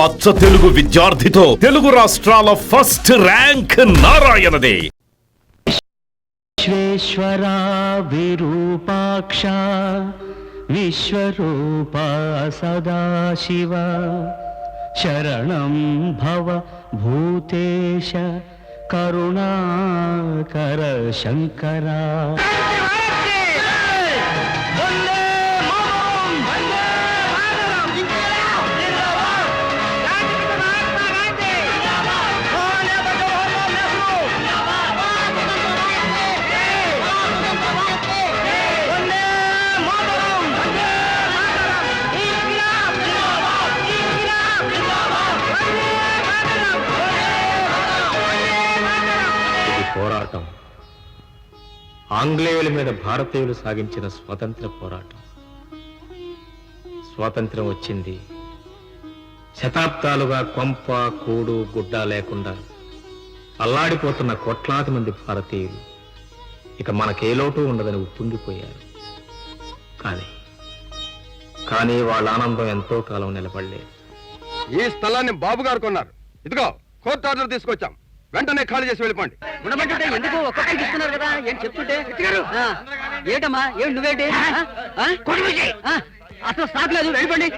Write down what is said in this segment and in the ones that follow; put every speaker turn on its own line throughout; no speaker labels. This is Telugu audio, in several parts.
అచ్చ తెలుగు విద్యార్థితో తెలుగు రాష్ట్రాల ఫస్ట్ ర్యాంక్ నారాయణదే.
విశ్వేశ్వరా విరూపాక్ష విశ్వరూప సదాశివ శరణం భవ భూతేశ కరుణాకర శంకరా.
పోరాటం ఆంగ్లేయుల మీద భారతీయులు సాగించిన స్వాతంత్ర పోరాటం. స్వాతంత్రం వచ్చింది. శతాబ్దాలుగా కొంప కూడు గుడ్డ లేకుండా అల్లాడిపోతున్న కోట్లాది మంది భారతీయులు ఇక మనకే లోటు ఉండదని ఉప్పొంగిపోయారు. కానీ వాళ్ళ ఆనందం ఎంతో కాలం నిలబడలేదు.
ఈ స్థలాన్ని బాబు గారు కొన్నారు. ఇదిగో కోర్టు ఆర్డర్ తీసుకొచ్చాం, వెంటనే ఖాళీ చేసి వెళ్ళిపోండి.
ఎందుకు ఒక్కొక్కరికి ఇస్తున్నారు కదా, ఏం చెప్తుంటే ఏంటమ్మా, ఏం నువ్వేంటి అసలు స్టాక్ లేదు, వెళ్ళిపోండి.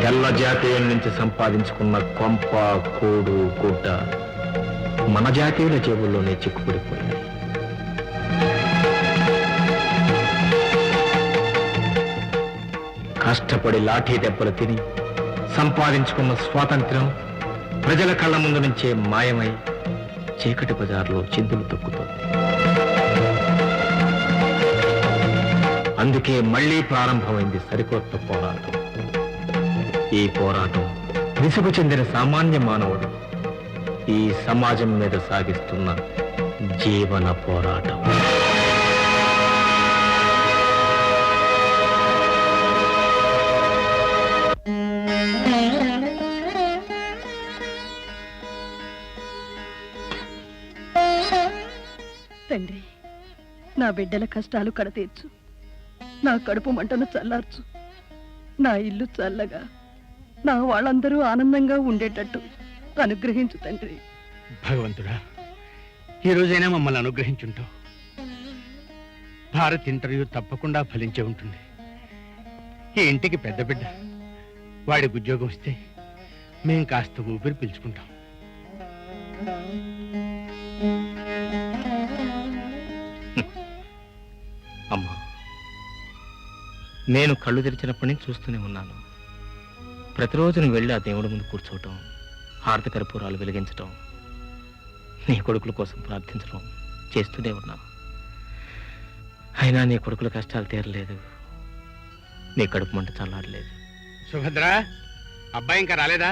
తెల్ల జాతీయుల నుంచి సంపాదించుకున్న కొంప కూడు గుడ్డ మన జాతీయుల జేబుల్లోనే చిక్కుపడిపోయాయి. కష్టపడి లాఠీ దెబ్బలు తిని సంపాదించుకున్న స్వాతంత్ర్యం ప్రజల కళ్ళ ముందు నుంచే మాయమై చీకటి బజార్లో చిందులు తొక్కుతోంది. అందుకే మళ్లీ ప్రారంభమైంది సరికొత్త పోరాటం. ఈ పోరాటం విసుగు చెందిన సామాన్య మానవుడు ఈ సమాజం మీద సాగిస్తున్న జీవన పోరాటం.
తండ్రి, నా బిడ్డల కష్టాలు కడతీర్చు, నా కడుపు మంటను చల్లార్చు, నా ఇల్లు చల్లగా, నా వాళ్ళందరూ ఆనందంగా ఉండేటట్టు అనుగ్రహించు తండ్రి.
భగవంతుడా, ఈ రోజైనా మమ్మల్ని అనుగ్రహించుంటావు. భారత్ ఇంటర్వ్యూ తప్పకుండా ఫలించే ఉంటుంది. ఈ ఇంటికి పెద్ద బిడ్డ, వాడికి ఉద్యోగం వస్తే మేం కాస్త ఊపిరి పీల్చుకుంటాం.
అమ్మా, నేను కళ్ళు తెరిచినప్పటి నుంచి చూస్తూనే ఉన్నాను. ప్రతిరోజు నువ్వు వెళ్ళి ఆ దేవుడి ముందు కూర్చోవటం, హారతి కర్పూరాలు వెలిగించటం, నీ కొడుకుల కోసం ప్రార్థించడం చేస్తూనే ఉన్నాను. అయినా నీ కొడుకుల కష్టాలు తీరలేదు, నీ కడుపు మంట చల్లారలేదు.
సుభద్ర, అబ్బాయి ఇంకా రాలేదా?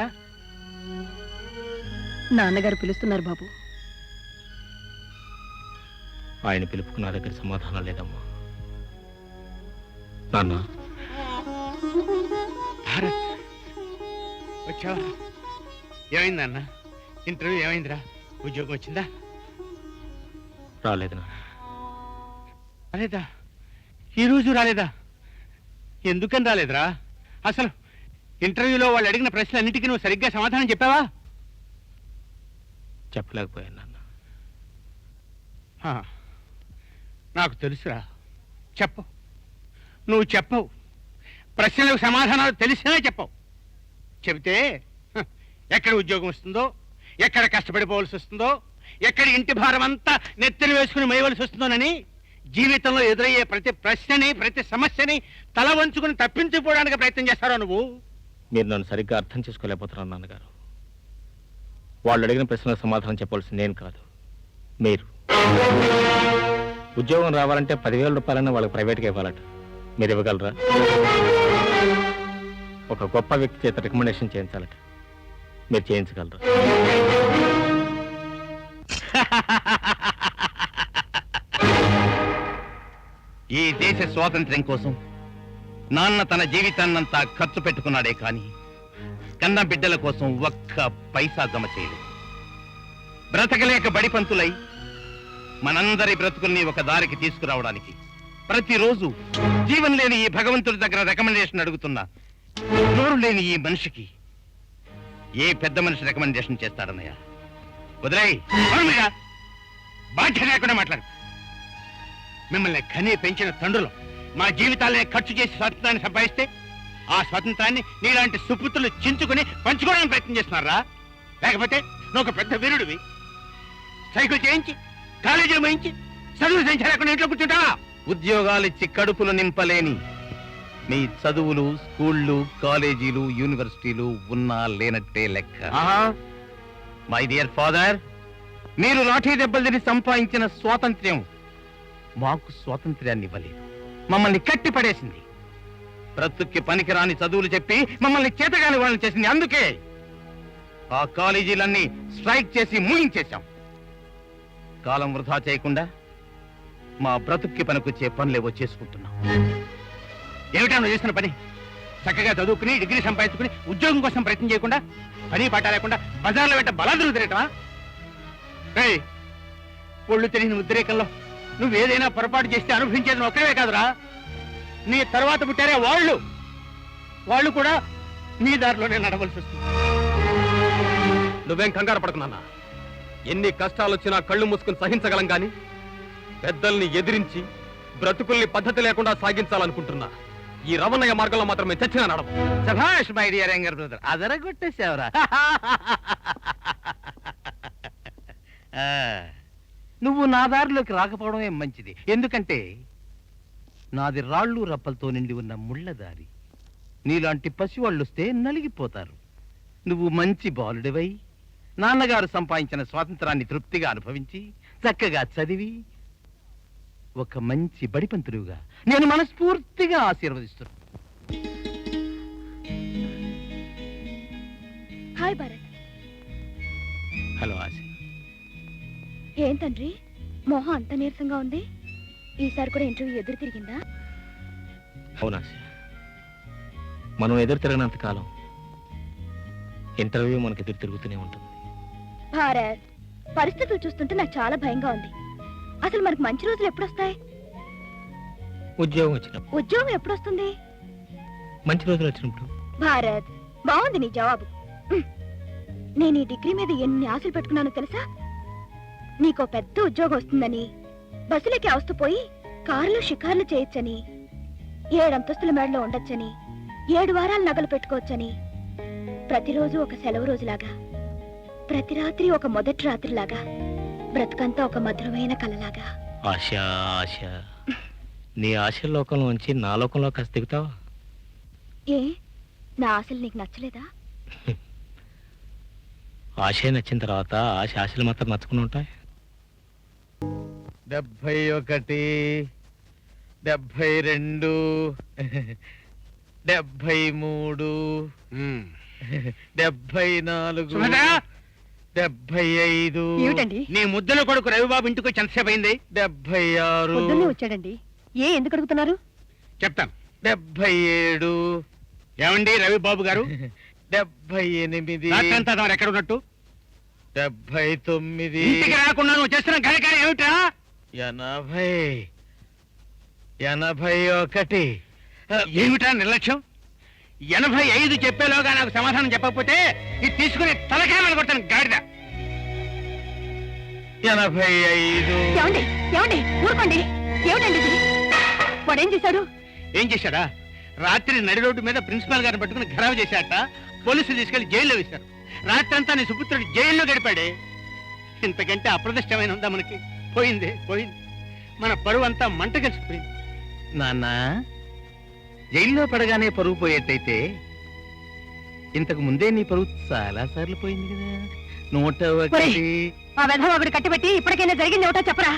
నాన్నగారు పిలుస్తున్నారు బాబు.
ఆయన పిలుపుకు నా దగ్గర సమాధానం లేదమ్మా. నాన్న,
భారత్ వచ్చావా? ఏమైంది అన్న? ఇంటర్వ్యూ ఏమైందిరా? ఉద్యోగం వచ్చిందా?
రాలేదు నాన్న.
రాలేదా? ఈరోజు రాలేదా? ఎందుకని రాలేదురా? అసలు ఇంటర్వ్యూలో వాళ్ళు అడిగిన ప్రశ్నలన్నిటికీ నువ్వు సరిగ్గా సమాధానం చెప్పావా?
చెప్పలేకపోయాను నాన్న.
నాకు తెలుసురా, చెప్పు. నువ్వు చెప్పవు, ప్రశ్నలకు సమాధానాలు తెలిసినా చెప్పవు. చెబితే ఎక్కడ ఉద్యోగం వస్తుందో, ఎక్కడ కష్టపడిపోవలసి వస్తుందో, ఎక్కడ ఇంటి భారం అంతా నెత్తిన వేసుకుని మేయవలసి వస్తుందోనని జీవితంలో ఎదురయ్యే ప్రతి ప్రశ్నని, ప్రతి సమస్యని తల వంచుకుని తప్పించుకోవడానికి ప్రయత్నం చేస్తారో నువ్వు.
మీరు నన్ను సరిగ్గా అర్థం చేసుకోలేకపోతున్నాను నాన్నగారు. వాళ్ళు అడిగిన ప్రశ్నలకు సమాధానం చెప్పవలసింది నేను కాదు, మీరు. ఉద్యోగం రావాలంటే 10,000 రూపాయలన్నా వాళ్ళకి ప్రైవేట్గా ఇవ్వాలట. మీరు ఇవ్వగలరా? ఒక గొప్ప వ్యక్తి చేత రికమెండేషన్ చేయించాలట. మీరు చేయించగలరా?
ఈ దేశ స్వాతంత్ర్యం కోసం నాన్న తన జీవితాన్నంతా ఖర్చు పెట్టుకున్నాడే కానీ కన్న బిడ్డల కోసం ఒక్క పైసా జమ చేయలేదు. బ్రతకలేక బడిపంతులై మనందరి బ్రతుకుల్ని ఒక దారికి తీసుకురావడానికి ప్రతిరోజు జీవం లేని ఈ భగవంతుడి దగ్గర రికమెండేషన్ అడుగుతున్నా నోరు లేని ఈ మనిషికి ఏ పెద్ద మనిషి రికమెండేషన్ చేస్తాడన్నయ్య? వదిలేయ్, బాధ్యత లేకుండా మాట్లాడు. మిమ్మల్ని కనీ పెంచిన తండ్రులు మా జీవితాలనే ఖర్చు చేసి స్వాతంత్రాన్ని సంపాదిస్తే ఆ స్వాతంత్రాన్ని నీలాంటి సుపుత్రులు చించుకుని పంచుకోవడానికి ప్రయత్నం చేస్తున్నారా? లేకపోతే నువ్వు ఒక పెద్ద వీరుడివి, సైకిల్ చేయించి కాలేజీలు వేయించి చదువు సంచారకుండా ఇంట్లో కూర్చుంటావా? ఉద్యోగాలిచ్చి కడుపులు నింపలేని మీ చదువులు, స్కూళ్ళు, కాలేజీలు, యూనివర్సిటీలు ఉన్నా లేనట్టే లెక్క. మై డియర్ ఫాదర్, మీరు లాఠీ దెబ్బలు తిని సంపాదించిన స్వాతంత్ర్యం మాకు స్వాతంత్ర్యాన్ని ఇవ్వలేదు, మమ్మల్ని కట్టి పడేసింది. బ్రతుక్కి పనికిరాని చదువులు చెప్పి మమ్మల్ని చేతగాని వాళ్ళని చేసింది. అందుకే ఆ కాలేజీలన్నీ స్ట్రైక్ చేసి ముగించేశాం. కాలం వృధా చేయకుండా మా బ్రతుక్కి పనికొచ్చే పనులేవో చేసుకుంటున్నాం. ఏమిటా నువ్వు చేస్తున్న పని? చక్కగా చదువుకుని డిగ్రీ సంపాదించుకుని ఉద్యోగం కోసం ప్రయత్నం చేయకుండా పని పాట లేకుండా బజార్లో పెట్ట బలాదులు తిరగటమా? ఒళ్ళు తెలియని ఉద్రేకంలో నువ్వేదైనా పొరపాటు చేస్తే అనుభవించేది ఒక్కడే కాదురా, నీ తర్వాత పుట్టారే వాళ్ళు కూడా నీ దారిలోనే నడవలసి వస్తుంది.
నువ్వేం కంగారు పడుకున్నా, ఎన్ని కష్టాలు వచ్చినా కళ్ళు మూసుకుని సహించగలం గాని పెద్దల్ని ఎదిరించి బ్రతుకుల్ని పద్ధతి లేకుండా సాగించాలనుకుంటున్నా. ఈ రవణయ్య మార్గంలో మాత్రం మేము చచ్చినా నడవం.
సభాష్ మై డియర్ యంగర్ బ్రదర్, అదరగొట్టేసావురా. నువ్వు నా దారిలోకి రాకపోవడమే మంచిది. ఎందుకంటే నాది రాళ్ళు రప్పలతో నిండి ఉన్న ముళ్ళ దారి. నీలాంటి పసివాళ్ళు వస్తే నలిగిపోతారు. నువ్వు మంచి బాలుడివై నాన్నగారు సంపాదించిన స్వాతంత్రాన్ని తృప్తిగా అనుభవించి చక్కగా చదివి ఒక మంచి బడిపంతులుగా నేను మనస్ఫూర్తిగా ఆశీర్వదిస్తున్నాను.
హాయ్ భారత్.
హలో ఆశ.
ఏం తండ్రి మొహం అంత నీరసంగా ఉంది? ఈసారి కూడా ఇంటర్వ్యూ ఎదురు తిరిగిందా?
అవునాశ, మనం ఎదురు తిరగనంత కాలం ఇంటర్వ్యూ మనకు ఎదురు తిరుగుతూనే ఉంటుంది.
భారత్, పరిస్థితులు చూస్తుంటే నాకు చాలా భయంగా ఉంది. అసలు మనకు మంచి రోజులు ఎప్పుడొస్తాయి?
ఉద్యోగం వచ్చినప్పుడు.
ఉద్యోగం ఎప్పుడొస్తుంది?
మంచి రోజులు వచ్చినప్పుడు.
భారత్, బాగుంది నీ జవాబు. నేను ఈ డిగ్రీ మీద ఎన్ని ఆశలు పెట్టుకున్నానో తెలుసా? నీకో పెద్ద ఉద్యోగం వస్తుందని, బస్సులకి అవస్థపోయి కారులో షికార్లు చేయొచ్చని, 7 అంతస్తుల మేడలో ఉండొచ్చని, 7 వారాలు నగలు పెట్టుకోవచ్చని, ప్రతిరోజు ఒక సెలవు రోజులాగా, ప్రతి రాత్రి ఒక మొదటి రాత్రిలాగా, బ్రతుకంతా ఒక మధురమైన కలలాగా.
ఆశ ఆశ, నీ ఆశ లోకంలోంచి నా లోకంలో కాస్త దిగుతావా?
ఏ, నా ఆశలు నీకు నచ్చలేదా?
ఆశ నచ్చిన తర్వాత ఆశలు మాత్రం నచ్చుకుని ఉంటాయి.
71, 72, 73, 74, 75.
ఏమిటండి?
నీ ముద్దల కొడుకు రవిబాబు ఇంటికి వచ్చి ఎంతసేపు అయింది?
76,
పొద్దున్నే వచ్చాడండి. ఎందుకు అడుగుతున్నారు?
చెప్తాను.
77,
ఏమండి రవిబాబు గారు?
78,
రాత్రంతా తమరు ఎక్కడ ఉన్నట్టు?
79,
ఇంటికి రాకుండా నువ్వు చేస్తున్న కార్యక్రమం ఏమిటా?
80, 81.
ఏమిటా నిర్లక్ష్యం? 85 చెప్పేలోగా నాకు సమాధానం చెప్పకపోతే ఇది తీసుకుని తలకాయలు కొట్టాను గాడిద.
85.
ఏమండి ఏమండి ఊరుకోండి. ఏమిటండి ఇది? వాడేం చేశాడు?
ఏం చేశాడా? రాత్రి నడి రోడ్డు మీద ప్రిన్సిపాల్ గారిని పట్టుకుని ఖరాబు చేశాట. పోలీసులు తీసుకెళ్లి జైల్లో వేశారు. రాత్రంతా నీ సుపుత్రుడు జైల్లో గడిపాడే. ఇంతకంటే అప్రదిష్టమైన ఉందా మనకి? పోయింది. మన పరువు అంతా మంట కలిసిపోయింది.
నాన్న, జైల్లో పడగానే పరువు పోయేట్టయితే ఇంతకు ముందే నీ పరువు చాలా సార్లు పోయింది కదా. 101.
ఆ వెధవ ఒకటి కట్టిపెట్టి ఇప్పటికైనా జరిగింది ఏమిటో చెప్పరా?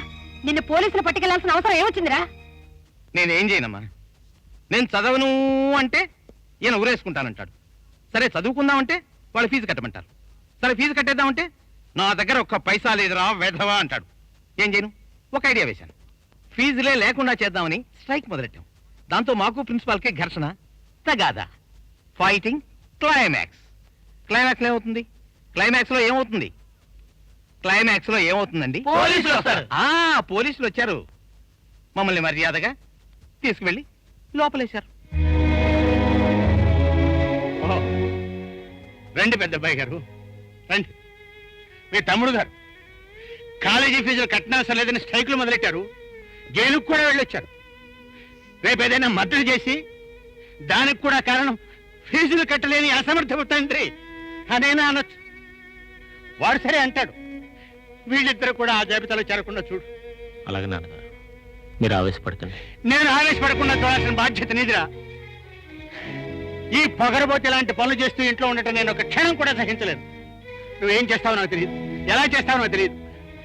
నిన్ను పోలీసులు పట్టుకెళ్లాల్సిన అవసరం ఏమొచ్చిందిరా?
నేనేం చేయనమ్మా. నేను చదవను అంటే ఈయన ఊరేసుకుంటానంటాడు. సరే చదువుకుందామంటే వాళ్ళు ఫీజు కట్టమంటారు. సరే ఫీజు కట్టేద్దామంటే నా దగ్గర ఒక్క పైసా లేదురా వెధవా అంటాడు. ఏం చేయను? ఒక ఐడియా వేశాను. ఫీజులే లేకుండా చేద్దామని స్ట్రైక్ మొదలెట్టాం. దాంతో మాకు ప్రిన్సిపాల్కి ఘర్షణ, తగాదా, ఫైటింగ్, క్లైమాక్స్. క్లైమాక్స్ ఏమవుతుంది? క్లైమాక్స్ లో ఏమవుతుందండి?
పోలీసులు వస్తారు.
పోలీసులు వచ్చారు. మమ్మల్ని మర్యాదగా
తీసుకువెళ్ళి లోపలేశారు. ఓహో, రండి పెద్ద అబ్బాయి గారు, రండి. మీ తమ్ముడు గారు కాలేజీ ఫీజులు కట్టినవసరం లేదని స్ట్రైకులు మొదలెట్టారు. జైలుకు కూడా వెళ్ళొచ్చారు. రేపు ఏదైనా మద్దతు చేసి దానికి కూడా కారణం ఫీజులు కట్టలేని అసమర్థపు తండ్రి అనేనా అనొచ్చు. వాడు సరే అంటాడు. వీళ్ళిద్దరు కూడా ఆ జాబితాలో చేరకుండా చూడు.
అలాగే నాన్నగారు, మీరు ఆవేశపడకండి.
నేను ఆవేశపడకుండా చూడాల్సిన బాధ్యత నీదిరా. ఈ పొగరబోతే ఇలాంటి పనులు చేస్తూ ఇంట్లో ఉండటం నేను ఒక క్షణం కూడా సహించలేదు. నువ్వేం చేస్తావో నాకు తెలియదు, ఎలా చేస్తావో నాకు తెలియదు.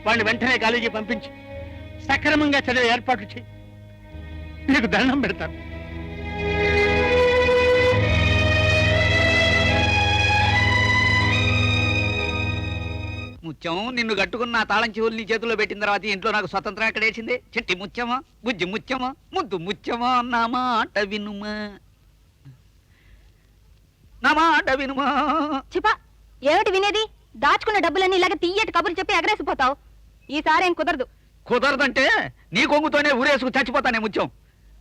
వాళ్ళని వెంటనే కాలేజీ పంపించి సక్రమంగా చదివే ఏర్పాట్లు చేయి. నీకు దండం పెడతాను.
ముత్యం, నిన్ను కట్టుకున్న ఆ తాళం చెవులు నీ చేతిలో పెట్టిన తర్వాత ఇంట్లో నాకు స్వతంత్రం ఎక్కడేసింది? చెట్టి ముత్యమా, బుజ్జి ముత్యమా, ముద్దు ముత్యమా, నా మాట వినుమా, నా మాట వినుమా.
చిపా, ఏమిటి వినేది? దాచుకున్న డబ్బులన్నీ ఇలాగ తీయటి కబుర్లు చెప్పి ఎగరేసిపోతావు. ఈసారి ఏం కుదరదు.
కుదరదంటే నీ కొంగుతోనే ఊరేసుకు చచ్చిపోతానే ముత్యం.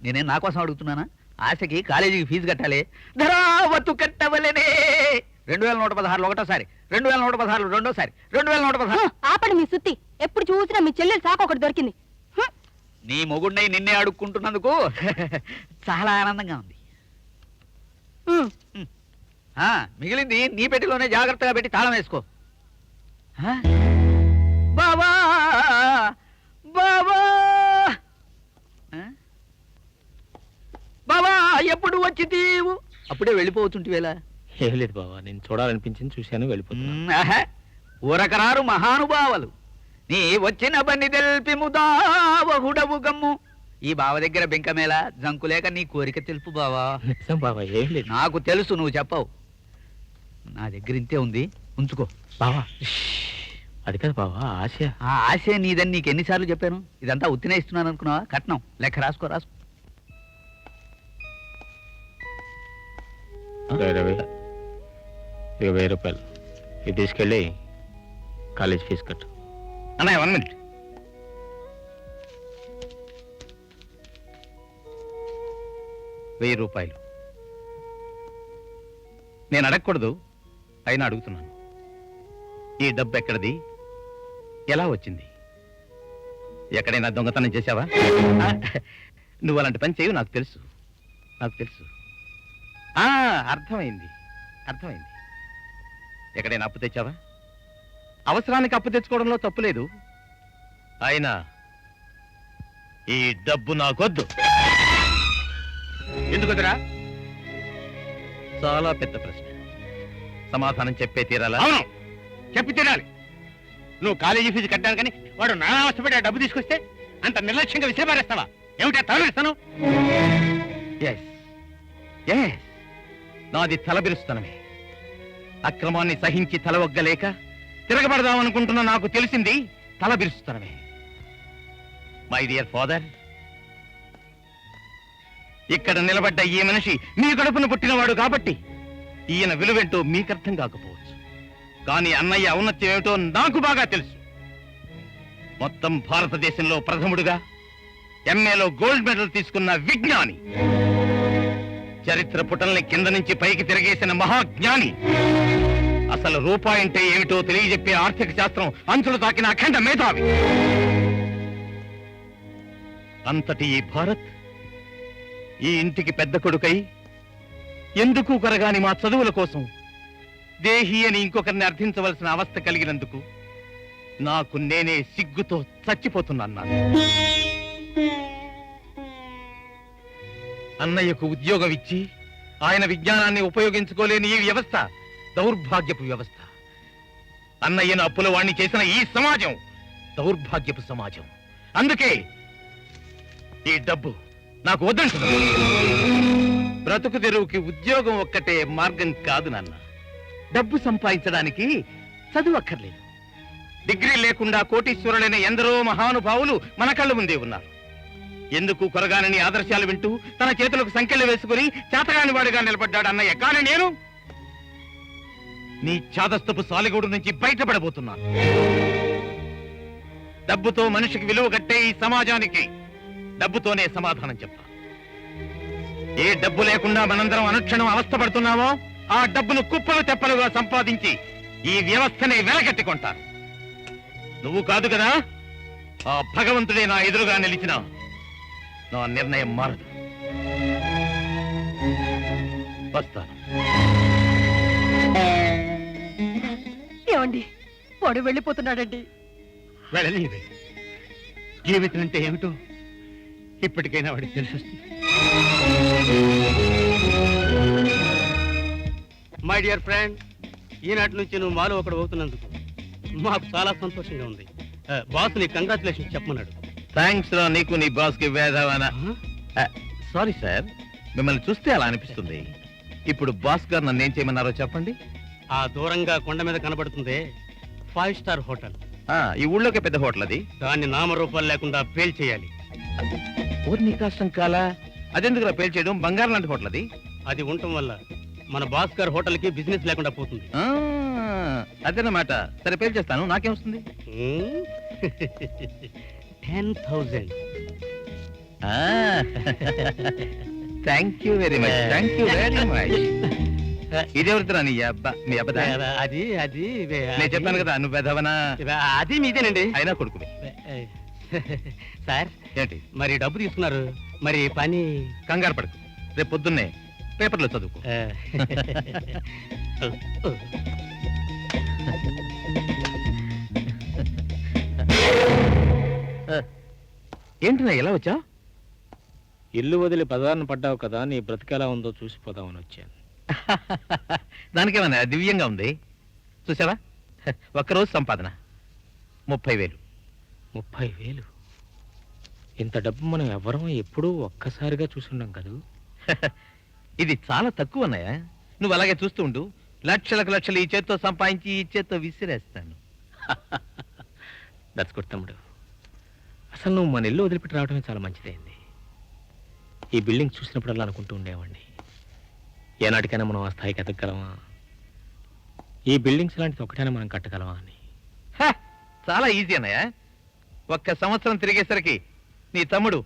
నేనేం నా కోసం అడుగుతున్నానా? ఆశకి కాలేజీకి ఫీజు కట్టాలి, ధరావత్తు కట్టవలనే. 2116 ఒకటోసారి, 2116 రెండోసారి, 2116.
ఆపండి మీ సుత్తి. ఎప్పుడు చూసినా మీ చెల్లెలు సాకు ఒకటి దొరికింది.
నీ మొగుడినై నిన్నే అడుక్కుంటున్నందుకు చాలా ఆనందంగా ఉంది. మిగిలింది నీ పెట్టిలోనే జాగ్రత్తగా పెట్టి తాళం వేసుకో. బావా బావా బావా, ఎప్పుడు వచ్చి తీవు? అప్పుడే వెళ్ళిపోతుంటివేలా?
ఏం లేదు బావా, నేను చూడాలనిపించింది చూశాను, వెళ్ళిపోతున్నా.
ఊరకరారు మహానుభావులు నీ వచ్చిన పని తెలిపి ముదావహుడవు గమ్ము. ఈ బావ దగ్గర బెంకమేళ జంకులేక నీ కోరిక తెలుపు బావా.
నిజం బావా, ఏం లేదు.
నాకు తెలుసు, నువ్వు చెప్పవు. నా దగ్గర ఇంతే ఉంది, ఉంచుకో.
బావా, అది కాదు బావా, ఆశ.
ఆ ఆశే నీదని నీకు ఎన్నిసార్లు చెప్పాను? ఇదంతా ఉత్తినే ఇస్తున్నాను అనుకున్నావా? కట్నం లెక్క రాసుకో. రాసుకో.
రవి, ఇక 1000 రూపాయలు ఇది తీసుకెళ్ళి కాలేజ్ ఫీజు కట్టు.
అన్నయ్య 1 మినిట్. ₹1000 నేను అడగకూడదు, అయినా అడుగుతున్నాను. ఈ డబ్బు ఎక్కడిది? ఎలా వచ్చింది? ఎక్కడైనా దొంగతనం చేశావా? నువ్వు అలాంటి పని చేయవు, నాకు తెలుసు, నాకు తెలుసు. అర్థమైంది, అర్థమైంది. ఎక్కడైనా అప్పు తెచ్చావా? అవసరానికి అప్పు తెచ్చుకోవడంలో తప్పులేదు. అయినా ఈ డబ్బు నాకొద్దు. ఎందుకొద్దురా? చాలా పెద్ద ప్రశ్న, సమాధానం చెప్పే తీరాలా? అవును, చెప్పి తీరాలి. నువ్వు కాలేజీ ఫీజు కట్టాను కానీ వాడు నానా అవస్థపడి ఆ డబ్బు తీసుకొస్తే అంత నిర్లక్ష్యంగా విసిరిపారేస్తావా? ఏమిటా తలబిరుస్తాను? నాది తలబిరుస్తానమే. అక్రమాన్ని సహించి తలవగ్గలేక తిరగబడదామనుకుంటున్న నాకు తెలిసింది తలబిరుస్తానమే. మై డియర్ ఫాదర్, ఇక్కడ నిలబడ్డ ఈ మనిషి మీ కడుపున పుట్టినవాడు కాబట్టి ఈయన విలువేంటో మీకర్థం కాకపోవచ్చు. కానీ అన్నయ్య ఔన్నత్యం ఏమిటో నాకు బాగా తెలుసు. మొత్తం భారతదేశంలో ప్రథముడుగా ఎంఏలో గోల్డ్ మెడల్ తీసుకున్న విజ్ఞాని, చరిత్ర పుటల్ని కింద నుంచి పైకి తిరగేసిన మహాజ్ఞాని, అసలు రూపాయి అంటే ఏమిటో తెలియజెప్పే ఆర్థిక శాస్త్రం అంచులు తాకిన అఖండ మేధావి. అంతటి ఈ భారత్ ఈ ఇంటికి పెద్ద కొడుకై ఎందుకు కొరగాని మా చదువుల కోసం దేహి అని ఇంకొకరిని అర్థించవలసిన అవస్థ కలిగినందుకు నాకు నేనే సిగ్గుతో చచ్చిపోతున్నాను. అన్నయ్యకు ఉద్యోగం ఇచ్చి ఆయన విజ్ఞానాన్ని ఉపయోగించుకోలేని ఈ వ్యవస్థ దౌర్భాగ్యపు వ్యవస్థ. అన్నయ్యను అప్పుల వాణ్ణి చేసిన ఈ సమాజం దౌర్భాగ్యపు సమాజం. అందుకే ఈ డబ్బు నాకు వద్దంటున్నాను. బ్రతుకు తెరువుకి ఉద్యోగం ఒక్కటే మార్గం కాదు నాన్న. డబ్బు సంపాదించడానికి చదువు అక్కర్లేదు. డిగ్రీ లేకుండా కోటీశ్వరులైన ఎందరో మహానుభావులు మన కళ్ళ ముందే ఉన్నారు. ఎందుకు కొరగానని ఆదర్శాలు వింటూ తన చేతులకు సంకెళ్ళు వేసుకుని చేతగాని వాడిగా నిలబడ్డాడు అన్నయ్య. కానీ నేను నీ చాదస్తపు సాలిగూడు నుంచి బయటపడబోతున్నాను. డబ్బుతో మనిషికి విలువ కట్టే ఈ సమాజానికి డబ్బుతోనే సమాధానం చెప్పాలి.
ఏ డబ్బు లేకుండా మనందరం అనుక్షణం అవస్థపడుతున్నామో ఆ డబ్బును కుప్పలు తెప్పలుగా సంపాదించి ఈ వ్యవస్థని వెలగట్టుకుంటారు. నువ్వు కాదు కదా, ఆ భగవంతుడే నా ఎదురుగా నిలిచిన నా నిర్ణయం మారదు. వస్తాను.
ఏమండి, వాడు వెళ్ళిపోతున్నాడండి.
వెళ్ళనీవే. జీవితం అంటే ఏమిటో ఇప్పటికైనా వాడికి తెలిసొస్తుంది. మై డియర్ ఫ్రెండ్, ఈనాటి నుంచి నువ్వు మాలో ఒకడు అవుతున్నందుకు మాకు చాలా సంతోషంగా ఉంది. బాస్ నీ కంగ్రాచులేషన్స్ చెప్పమన్నాడు.
థ్యాంక్స్ రా నీకు, నీ బాస్ కి వేదవానా. సారీ సార్, మిమ్మల్ని చూస్తే అలా అనిపిస్తుంది. ఇప్పుడు బాస్ గారు నన్ను ఏం చేయమన్నారో చెప్పండి.
ఆ దూరంగా కొండ మీద కనబడుతుందే 5 స్టార్ హోటల్.
ఈ ఊళ్ళోకే పెద్ద హోటల్ అది.
దాన్ని నామరూపాలు లేకుండా పేల్ చేయాలి.
నీ కష్టం కాలా? అదెందుకు పేల్ చేయడం? బంగారం లాంటి హోటల్ అది.
అది ఉండటం వల్ల మన బాస్ గారు హోటల్ కి బిజినెస్ లేకుండా పోతుంది.
అదేనమాట. సరే పేల్ చేస్తాను, నాకేమొస్తుంది?
10,000.
Thank you very much, thank you very much. ఇదెవరితో నీ అబ్బా? మీ అబ్బా?
అది అది
నేను చెప్పాను కదా నువ్వు వెధవనా.
అది మీదేనండి.
అయినా కొడుకు
సార్
ఏంటి
మరి డబ్బు తీసుకున్నారు, మరి పని?
కంగారు పడకు, రేపు పొద్దున్నే పేపర్లో చదువుకో. ఏంటి ఎలా వచ్చా?
ఇల్లు వదిలి పదాన్ని పడ్డావు కదా, నీ బ్రతికెలా ఉందో చూసిపోదామని వచ్చాను.
దానికేమన్నా దివ్యంగా ఉంది. చూసావా, ఒక్కరోజు సంపాదన 30,000.
30,000? ఇంత డబ్బు మనం ఎవరం ఎప్పుడూ ఒక్కసారిగా చూసుండం కదూ.
ఇది చాలా తక్కువ అన్నయ్య. నువ్వు అలాగే చూస్తూ ఉండు. లక్షలకు లక్షలు ఈ చేత్తో సంపాదించి ఈ చేత్తో విసిరేస్తాను.
దట్స్ గుడ్ తమ్ముడు. అసలు నువ్వు మన ఇల్లు వదిలిపెట్టి రావడమే చాలా మంచిదైంది. ఈ బిల్డింగ్ చూసినప్పుడల్లా అనుకుంటూ ఉండేవాడిని, ఏనాటికైనా మనం ఆ స్థాయికి ఎదగలమా, ఈ బిల్డింగ్స్ లాంటిది ఒకటైనా మనం కట్టగలమా అని.
చాలా ఈజీ అన్నయ్య. 1 సంవత్సరం తిరిగేసరికి నీ తమ్ముడు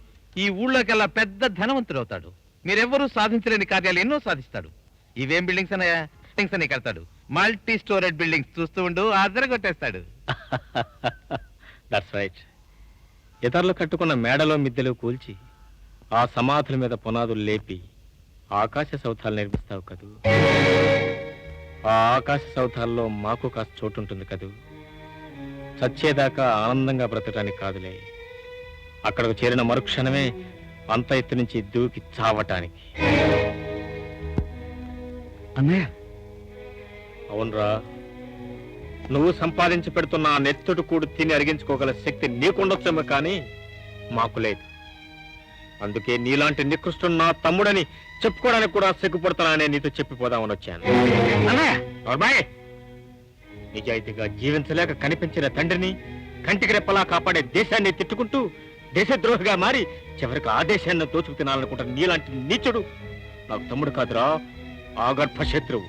ఈ ఊళ్ళోకెల్లా పెద్ద ధనవంతుడు అవుతాడు. మీరెవ్వరూ సాధించలేని కార్యాలు ఎన్నో సాధిస్తాడు. ఇవేం బిల్డింగ్స్ అన్నయ్య? బిల్డింగ్స్ అని కడతాడు. Multi storage buildings. చూస్తూ ఉండు, అదరగొట్టేస్తాడు.
That's right. ఇతరులు కట్టుకున్న మేడలో మిద్దెలు కూల్చి ఆ సమాధుల మీద పునాదులు లేపి ఆకాశ సౌధాలు నిర్మిస్తావు కదూ. ఆ ఆకాశ సౌధాల్లో మాకు కాస్త చోటు ఉంటుంది కదూ. చచ్చేదాకా ఆనందంగా బ్రతకడానికి కాదులే, అక్కడకు చేరిన మరుక్షణమే అంత ఎత్తు నుంచి దూకి చావటానికి.
అన్నయ్య,
అవునరా, నువ్వు సంపాదించి పెడుతున్న ఆ నెత్తుడు కూడు తిని అరిగించుకోగల శక్తి నీకుండొచ్చేమో కానీ మాకు లేదు. అందుకే నీలాంటి నికృష్టుడు నా తమ్ముడని చెప్పుకోవడానికి కూడా సిగ్గుపడుతున్నాననే నీతో చెప్పిపోదామని వచ్చాను. నిజాయితీగా జీవించలేక కనిపించిన తండ్రిని కంటికి రెప్పలా కాపాడే దేశాన్ని తిట్టుకుంటూ దేశద్రోహిగా మారి చివరికి ఆ దేశాన్ని దోచుకు తినాలనుకుంటున్న నీలాంటి నీచుడు నాకు తమ్ముడు కాదురా, ఆగర్భ శత్రువు.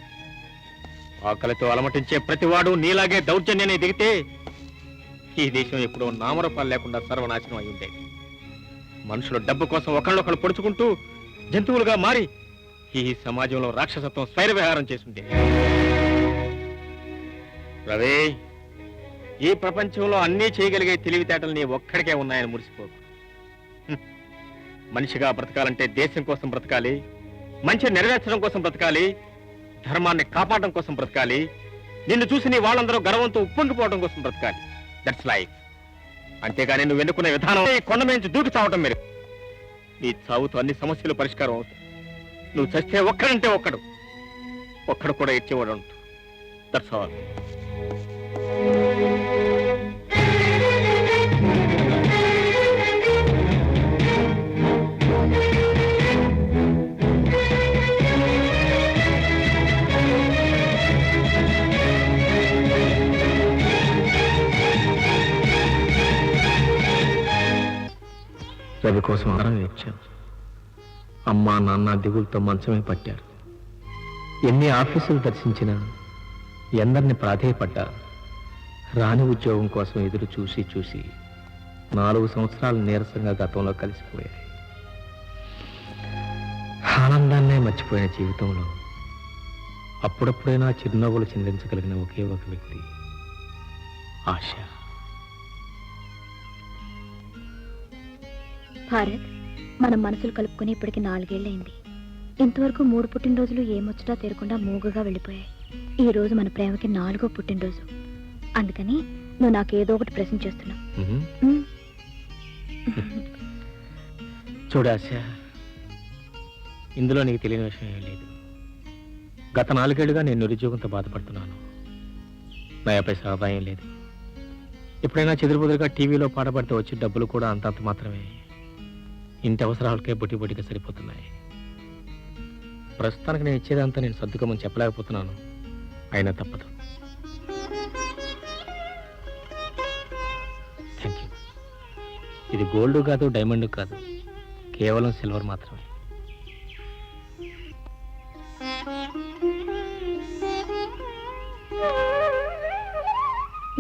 ఆకలితో అలమటించే ప్రతివాడు నీలాగే దౌర్జన్యాన్ని దిగితే ఈ దేశం ఎప్పుడో నామరూపాలు లేకుండా సర్వనాశనం అయి ఉండేది. మనుషులు డబ్బు కోసం ఒకళ్ళొకళ్ళు పొడుచుకుంటూ జంతువులుగా మారి ఈ సమాజంలో రాక్షసత్వం స్వైర విహారం చేస్తుంటే. రవి, ఈ ప్రపంచంలో అన్నీ చేయగలిగే తెలివితేటలు నీ ఒక్కడికే ఉన్నాయని మురిసిపోకు. మనిషిగా బ్రతకాలంటే దేశం కోసం బ్రతకాలి, మంచి నెరవేర్చడం కోసం బ్రతకాలి, ధర్మాన్ని కాపాడడం కోసం బ్రతకాలి, నిన్ను చూసి నీ వాళ్ళందరూ గర్వంతో ఉప్పొంగిపోవడం కోసం బ్రతకాలి. That's life. అంతేగాని నువ్వు ఎన్నుకునే విధానం కొండ మీద దూకి చావటం మీరు. నీ చావుతో అన్ని సమస్యలు పరిష్కారం అవుతాయి. నువ్వు చస్తే ఒక్కడంటే ఒక్కడు కూడా ఇచ్చేవాడు అంటూ. That's all. రవి కోసం ఆరం ఇచ్చాను. అమ్మా నాన్న దిగులతో మంచమే పట్టారు. ఎన్ని ఆఫీసులు దర్శించినా, ఎందరిని ప్రాధేయపడ్డా రాని ఉద్యోగం కోసం ఎదురు చూసి చూసి 4 సంవత్సరాలు నీరసంగా గతంలో కలిసిపోయాయి. అలా మర్చిపోయిన జీవితంలో అప్పుడప్పుడైనా చిరునవ్వులు చిందించగలిగిన ఒకే ఒక వ్యక్తి ఆశ.
భారత్, మనం మనసులు కలుపుకొని ఇప్పటికి 4 ఏళ్ళైంది. ఇంతవరకు 3 పుట్టినరోజులు ఏమొచ్చటా తీరకుండా మూగగా వెళ్ళిపోయాయి. ఈ రోజు మన ప్రేమకి 4వ పుట్టినరోజు. అందుకని నువ్వు నాకు ఏదో ఒకటి ప్రశ్న చేస్తున్నావు.
చూడాశ, ఇందులో నీకు తెలియని విషయం ఏం లేదు. గత 4 ఏళ్ళుగా నేను నిరుద్యోగంతో బాధపడుతున్నాను. నయా పైసా ఆదాయం లేదు. ఎప్పుడైనా చెదురుబుదురుగా టీవీలో పాటపడితే వచ్చే డబ్బులు కూడా అంతంత మాత్రమే. ఇంటి అవసరాలకే బొట్టిగా సరిపోతున్నాయి. ప్రస్తుతానికి నేను ఇచ్చేదంతా నేను సర్దుకోమని చెప్పలేకపోతున్నాను. అయినా తప్పదు. Thank you. ఇది గోల్డ్ కాదు, డైమండ్ కాదు, కేవలం సిల్వర్ మాత్రమే.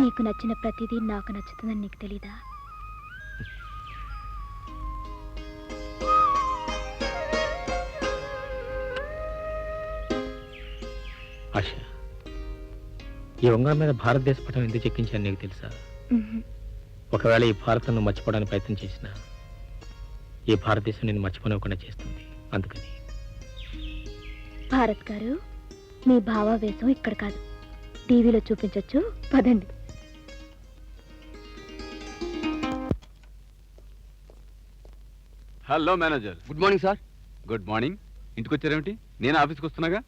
నీకు నచ్చిన ప్రతిదీ నాకు నచ్చుతుందని నీకు తెలీదా?
ఆశ, ఈ ఉంగరం మీద భారతదేశ పటం ఎందుకు చెక్కించాను నీకు తెలుసా? ఒకవేళ ఈ భారతంను మర్చిపోవడానికి ప్రయత్నం చేసినా ఈ భారతదేశం నేను మర్చిపోనివ్వకుండా చేస్తుంది. అందుకని.
భారత్ గారు, మీ భావావేశం ఇక్కడ కాదు, టీవీలో చూపించొచ్చు. పదండి.
Hello manager.
Good morning sir.
Good morning. ఇంటికి వచ్చారేమిటి? నేను ఆఫీస్కి వస్తున్నాగా.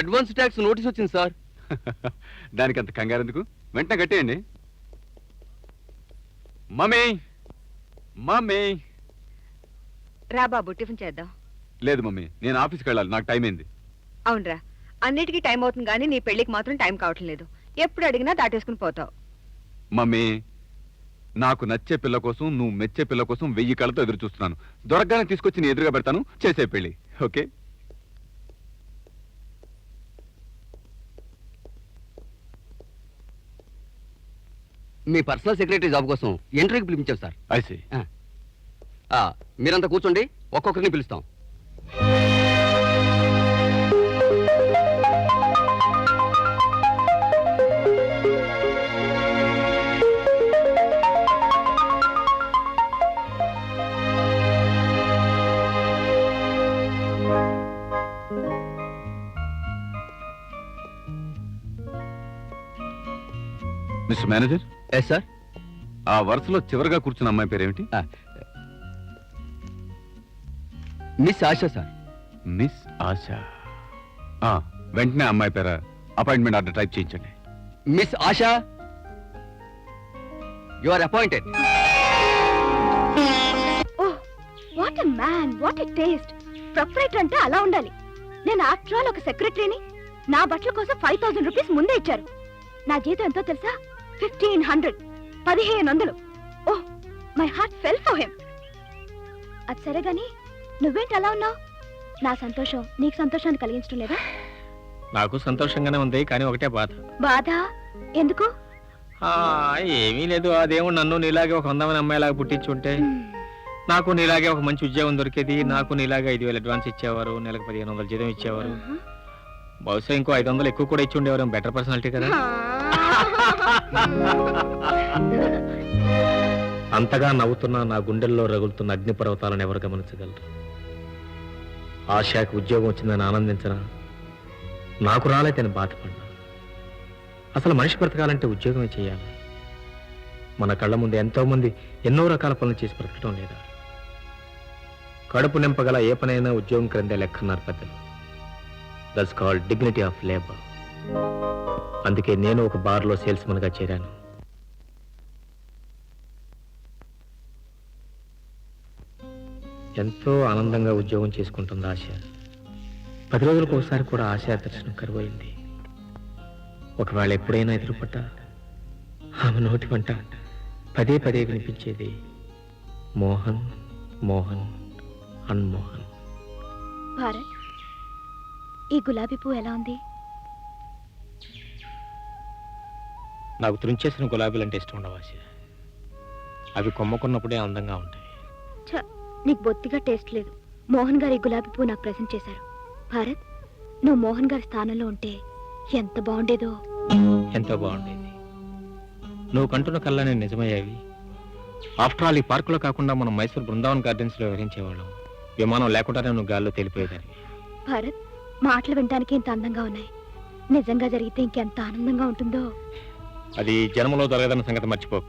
అడ్వాన్స్ ట్యాక్స్ నోటీస్ వచ్చింది సార్.
దానికి అంత కంగారు ఎందుకు? వెంటనే కట్టేయండి. Mummy, mummy.
రా బాబు, టిఫిన్ చేద్దాం.
లేదు మమ్మీ, నేను ఆఫీస్కి వెళ్ళాలి. నాకు టైం అయింది.
అవునరా, అన్నిటికీ టైం అవుతుంది కానీ నీ పెళ్లికి మాత్రం టైం కావటం లేదు. ఎప్పుడు అడిగినా దాటేసుకుని పోతావు.
మమ్మీ, నాకు నచ్చే పిల్ల కోసం, నువ్వు మెచ్చే పిల్ల కోసం 1000 కళ్ళతో ఎదురు చూస్తున్నాను. దొరకగానే తీసుకొచ్చి నీ ఎదురుగా పెడతాను. చేసే పెళ్లి. ఓకే?
మీ పర్సనల్ సెక్రటరీ జాబ్ కోసం ఇంటర్వ్యూకి పిలిపించాం సార్.
ఐసీ.
మీరంతా కూర్చోండి, ఒక్కొక్కరిని పిలుస్తాం.
Mister manager.
Yes sir.
ఆ వరుసలో చివరిగా కూర్చున్న అమ్మాయి పేరేమిటి?
Miss Asha sir.
Miss Asha. వెంటనే అమ్మాయి పేర అపాయింట్మెంట్ ఆర్డర్ టైప్ చేయించండి.
Miss Asha, you are appointed.
Oh, what a man, what a taste. Proprietor అంటే అలా ఉండాలి. నేను ఆఫ్టర్ ఆల్ ఒక సెక్రటరీని. నా బట్టల కోసం 5000 రూపీస్ ముందే ఇచ్చారు. నా జీతం ఎంతో తెలుసా? 1500. 1500. Oh, my heart fell for him. అది సరే గాని నువ్వేంటి అలా ఉన్నావు? నా సంతోషం నీకు సంతోషాన్ని కలిగించడం లేదా?
నాకు సంతోషంగానే ఉంది, కానీ ఒకటే బాధ.
బాధ ఎందుకు?
ఏమీ లేదు. అదేమో నన్ను నీలాగే ఒక అందమైన అమ్మాయిలాగా పుట్టించుంటే నాకు నీలాగే ఒక మంచి ఉద్యోగం దొరికేది. నాకు నీలాగే 5000 అడ్వాన్స్ ఇచ్చేవారు, నెలకు 1500 జీతం ఇచ్చేవారు. బహుశా ఇంకో 500 ఎక్కువ కూడా ఇచ్చి ఉండేవారు. బెటర్ పర్సనాలిటీ కదా. అంతగా నవ్వుతున్న నా గుండెల్లో రగులుతున్న అగ్నిపర్వతాలను ఎవరు గమనించగలరు? ఆశాకి ఉద్యోగం వచ్చిందని ఆనందించరా, నాకు రాలేదని బాధపడ్డా. అసలు మనిషి బ్రతకాలంటే ఉద్యోగమే చేయాలి. మన కళ్ళ ముందు ఎంతో మంది ఎన్నో రకాల పనులు చేసి బ్రతకడం లేదా? కడుపు నింపగల ఏ పనైనా ఉద్యోగం క్రిందే లెక్కన్నారు పెద్దలు. That's called dignity of labour. అందుకే నేను ఒక బార్లో సేల్స్మన్గా చేరాను. ఎంతో ఆనందంగా ఉద్యోగం చేసుకుంటుంది ఆశ. 10 రోజులకు ఒకసారి కూడా ఆశా దర్శనం కరువైంది. ఒకవేళ ఎప్పుడైనా ఎదురుపడ్డా ఆమె నోటి వంట పదే పదే వినిపించేది మోహన్, మోహన్, అన్మోహన్.
భారత్, ఈ గులాబీ పువ్వు ఎలా ఉంది?
నాకు తుంచేసిన గులాబీలంటే ఇష్టం ఉండవు ఆశ. అవి కొమ్మకున్నప్పుడే అందంగా ఉంటాయి.
ఛ, నీకు బొత్తిగా టేస్ట్ లేదు. మోహన్ గారు ఈ గులాబీ పువ్వు నాకు ప్రెజెంట్ చేశారు. భారత్, నువ్వు మోహన్ గారి స్థానంలో ఉంటే ఎంత బాగుండేదో.
ఎంతో బాగుండేది. నువ్వు కంటున్న కళ్ళనే నిజమయ్యావి. ఆఫ్టర్ ఆల్ ఈ పార్కులో కాకుండా మనం మైసూర్ బృందావన్ గార్డెన్స్ లో వివరించేవాళ్ళం. విమానం లేకుండానే నువ్వు గాల్లో తేలిపోయేదాన్ని.
భారత్, మాటలు వినడానికి ఇంత అందంగా ఉన్నాయి. నిజంగా జరిగితే ఇంకెంత ఆనందంగా ఉంటుందో.
అది జన్మలో జరగదన్న సంగతి మర్చిపోకు.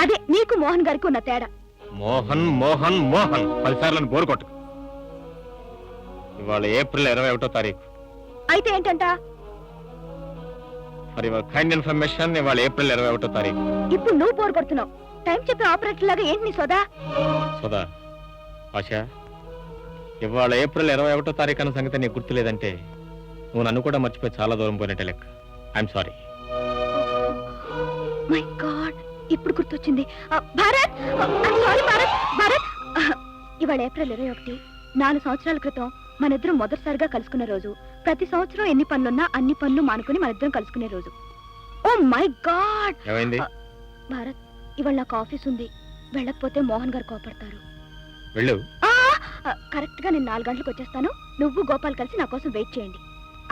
అదే నీకు మోహన్ గారికి ఉన్న తేడా.
మోహన్ మోహన్ మోహన్ 10 సార్లు బోరు కొట్టకు. ఇవాళ ఏప్రిల్ 21వ తారీఖు.
అయితే ఏంటంట?
ఫర్ యువర్ కైండ్ ఇన్ఫర్మేషన్, ఇవాళ ఏప్రిల్ 21వ తారీఖు.
ఇప్పుడు నువ్వు పోరు కొడుతున్నావు. టైం చెప్పే ఆపరేటర్ లాగా ఏంటి నీ సోదా?
సోదా ఆశ, ఇవాళ ఏప్రిల్ 21వ తారీఖు అన్న సంగతి నీకు గుర్తులేదంటే నువ్వు నన్ను కూడా మర్చిపోయి చాలా దూరం పోయినట్టే లెక్క. I'm sorry.
మై గాడ్, ఇప్పుడు గుర్తొచ్చింది. భారత్, సారీ భారత్. భారత్, ఇవాళ ఏప్రిల్ 21. 4 సంవత్సరాల క్రితం మనిద్దరం మొదటిసారిగా కలుసుకున్న రోజు. ప్రతి సంవత్సరం ఎన్ని పనులున్నా అన్ని పనులు మానుకుని మనిద్దరం కలుసుకునే రోజు. Oh my god.
ఏమైంది?
భారత్, ఇవాళ నాకు ఆఫీస్ ఉంది. వెళ్ళకపోతే మోహన్ గారు కోపడతారు.
వెళ్ళు.
కరెక్ట్ గా నేను 4 గంటలకు వచ్చేస్తాను. నువ్వు గోపాల్ కలిసి నా కోసం వెయిట్ చేయండి.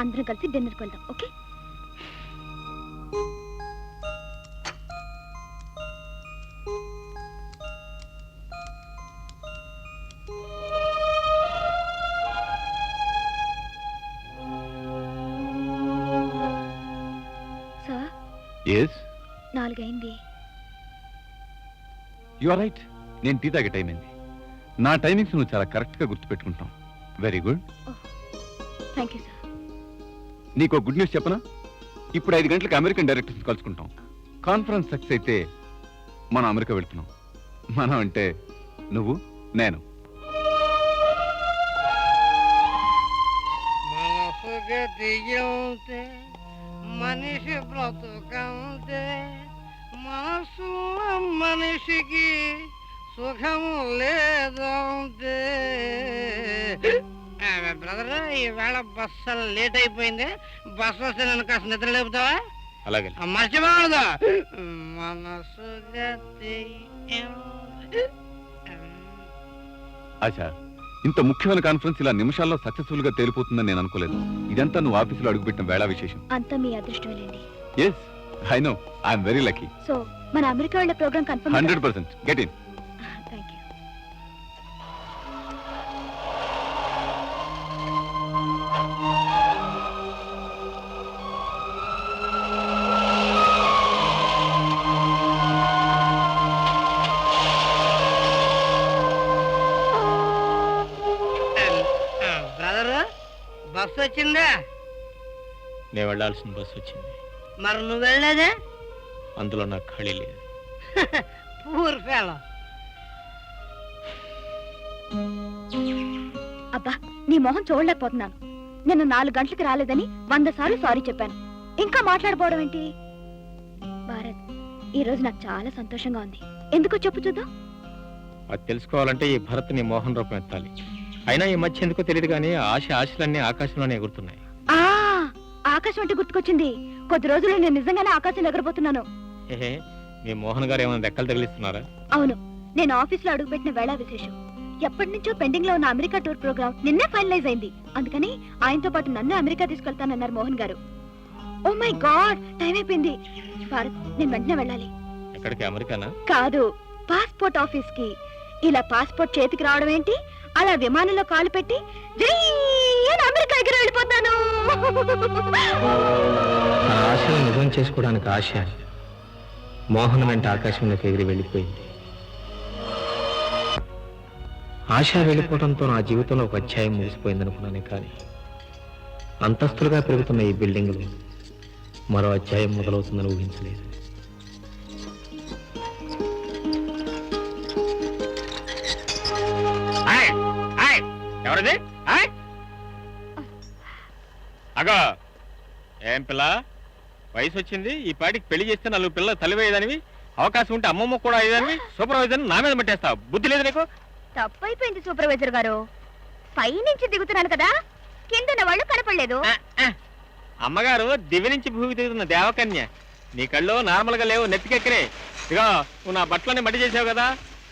అందరం కలిసి డిన్నర్కి వెళ్దాం. ఓకే? సార్, 4 అయింది.
You are right. నేను టీ తాగే టైం అయింది. నా టైమింగ్స్ నువ్వు చాలా కరెక్ట్ గా గుర్తుపెట్టుకుంటావు. Very good.
Thank you sir.
నీకు గుడ్ న్యూస్ చెప్పనా? ఇప్పుడు 5 గంటలకు అమెరికన్ డైరెక్టర్స్ కలుసుకుంటాం. కాన్ఫరెన్స్ సక్సెస్ అయితే మనం అమెరికా వెళ్తున్నాం. మనం అంటే నువ్వు, నేను.
మనిషి బ్రతుకంటే మనసు మనిషికి సుఖము లేదంటే. బ్రదర్, ఈవేళ బస్సు లేట్ అయిపోయింది. బస్సు వస్తే నన్ను కాస్త నిద్ర లేపుతావా?
అలాగే.
మర్చిపోకూడదు. మనసు
ఆశా, ఇంత ముఖ్యమైన కాన్ఫరెన్స్ ఇలా నిమిషాల్లో సక్సెస్ఫుల్ గా తేలిపోతుందని నేను అనుకోలేదు. ఇదంతా నువ్వు ఆఫీసులో అడుగుపెట్టిన వేళ విశేషం.
అంతా మీ అదృష్టమేనండి.
Yes, I know. I'm very lucky.
So మన అమెరికా వెళ్ళే program confirm.
100%. Get in.
Thank you.
Brother, bus వచ్చిందా?
నేను వెళ్ళాల్సిన బస్సు వచ్చింది.
మరి నువ్వు వెళ్ళలేదే?
అందులో నాకు ఖాళీ లేదు.
Poor fellow.
అబ్బా, నీ మొహం చూడలేకపోతున్నాను. నిన్న 4 గంటలకు రాలేదని 100 సార్లు సారీ చెప్పాను. ఇంకా మాట్లాడబోవడం ఏంటి? భారత్, ఈ రోజు నాకు చాలా సంతోషంగా ఉంది. ఎందుకో చెప్పు చూద్దాం.
అది తెలుసుకోవాలంటే ఈ భరత్ నీ మోహన్ రూపం ఎత్తాలి. అయినా ఈ మధ్య ఎందుకో తెలియదు కానీ ఆశలన్నీ ఆకాశంలోనే ఎగురుతున్నాయి.
ఆకాశం అంటే గుర్తుకొచ్చింది. కొద్ది రోజులు నేను నిజంగానే ఆకాశంలో ఎగరబోతున్నాను.
మీ మోహన్ గారు ఏమైనా రెక్కలు తగిలిస్తున్నారా?
అవును, నేను ఆఫీస్ లో అడుగుపెట్టిన వేళ విశేషం. ఎప్పటి నుంచో పెండింగ్ లో ఉన్న అమెరికా టూర్ ప్రోగ్రామ్ నిన్నే ఫైనలైజ్ అయింది. అందుకని ఆయనతో పాటు నన్ను అమెరికా తీసుకెళ్తానన్నారు మోహన్ గారు. ఓ మై గాడ్, టైం అయిపోయింది. భారత్, నేను వెంటనే వెళ్ళాలి.
ఎక్కడికి? అమెరికానా?
కాదు, పాస్పోర్ట్ ఆఫీస్ కి. ఇలా పాస్పోర్ట్ చేతికి రావడం ఏంటి? అలా విమానంలో కాలు పెట్టి అమెరికా ఎగిరి వెళ్ళిపోతాను.
ఆశను నిజం చేసుకోవడానికి ఆశ మోహన్ వెంట ఆకాశంలోకి ఎగిరి వెళ్ళిపోయింది. ఆశ వెళ్ళిపోవడంతో నా జీవితంలో ఒక అధ్యాయం ముగిసిపోయిందనుకున్నానే కానీ అంతస్తులుగా పెరుగుతున్న ఈ బిల్డింగ్లో మరో అధ్యాయం మొదలవుతుందని ఊహించలేదు. ఎవరిది? అగో, ఏం పిల్ల, వయసు వచ్చింది. ఈ పాటికి పెళ్లి చేస్తే 4 పిల్లలు తల్లివేయదానివి. అవకాశం ఉంటే అమ్మమ్మ కూడా అయ్యేదానివి. సూపర్వైజర్ నా మీద పెట్టేస్తావు. బుద్ధి లేదు నీకు?
తప్పైపోయింది సూపర్వైజర్ గారు. పై నుంచి దిగుతున్నాను కదా, కింద వాళ్ళు కనపడలేదు.
అమ్మగారు దివ్య నుంచి భూమి దిగుతున్న దేవకన్య. నీ కళ్ళు నార్మల్ గా లేవు, నెత్తికెక్కరే. ఇగో, నువ్వు నా బట్టలని మడి చేసావు కదా,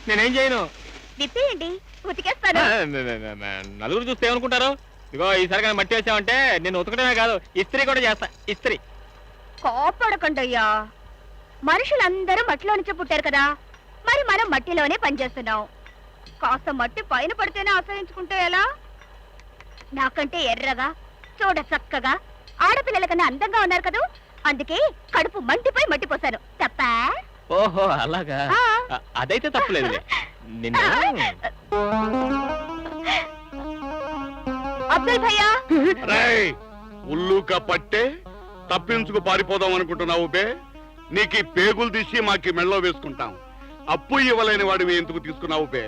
నేనేం చేయను.
విప్పేయండి, ఉతికేస్తాను.
నలుగురు చూస్తే ఏమనుకుంటారు? ఇగో ఈసారి కానీ మట్టి వేసావంటే నేను ఉతకడమే కాదు ఇస్త్రీ కూడా చేస్తా ఇస్త్రీ.
కోపడకండయ్యా, మనుషులందరూ మట్టిలో నుంచే పుట్టారు కదా, మరి మనం మట్టిలోనే పనిచేస్తున్నాం. కాస్త మట్టి పైన పడితేనే ఆశ్రయించుకుంటే ఎలా? నాకంటే ఎర్రగా చూడ చక్కగా ఆడపిల్లల కన్నా అందంగా ఉన్నారు కదా, అందుకే కడుపు మంటిపోయి మట్టి పోసాను. తప్పా?
ఓహో అలాగా, అదైతే తప్పలేదు. నిన్ను
అబ్దుల్ భయ్యా,
ఉల్లుక పట్టే తప్పించుకు పారిపోదాం అనుకుంటున్నావు బే? నీకు పేగులు తీసి మాకి మెళ్ళో వేసుకుంటాం. అప్పు ఇవ్వలేని వాడివి ఎందుకు తీసుకున్నావు బే?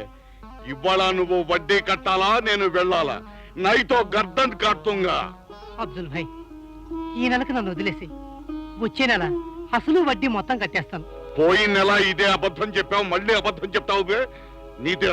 ఇవాళ నువ్వు వడ్డీ కట్టాలా, నేను వెళ్ళాలా? నైతో గర్దన్ కాడుతుంగా.
అబ్దుల్ భాయ్, ఈ నెలకు నన్ను వదిలేసి వచ్చే నెల అసలు వడ్డీ మొత్తం కట్టేస్తాను.
పోయిన నెల ఇదే అబద్ధం చెప్పావు, మళ్ళీ అబద్ధం చెప్తావు బే? నీది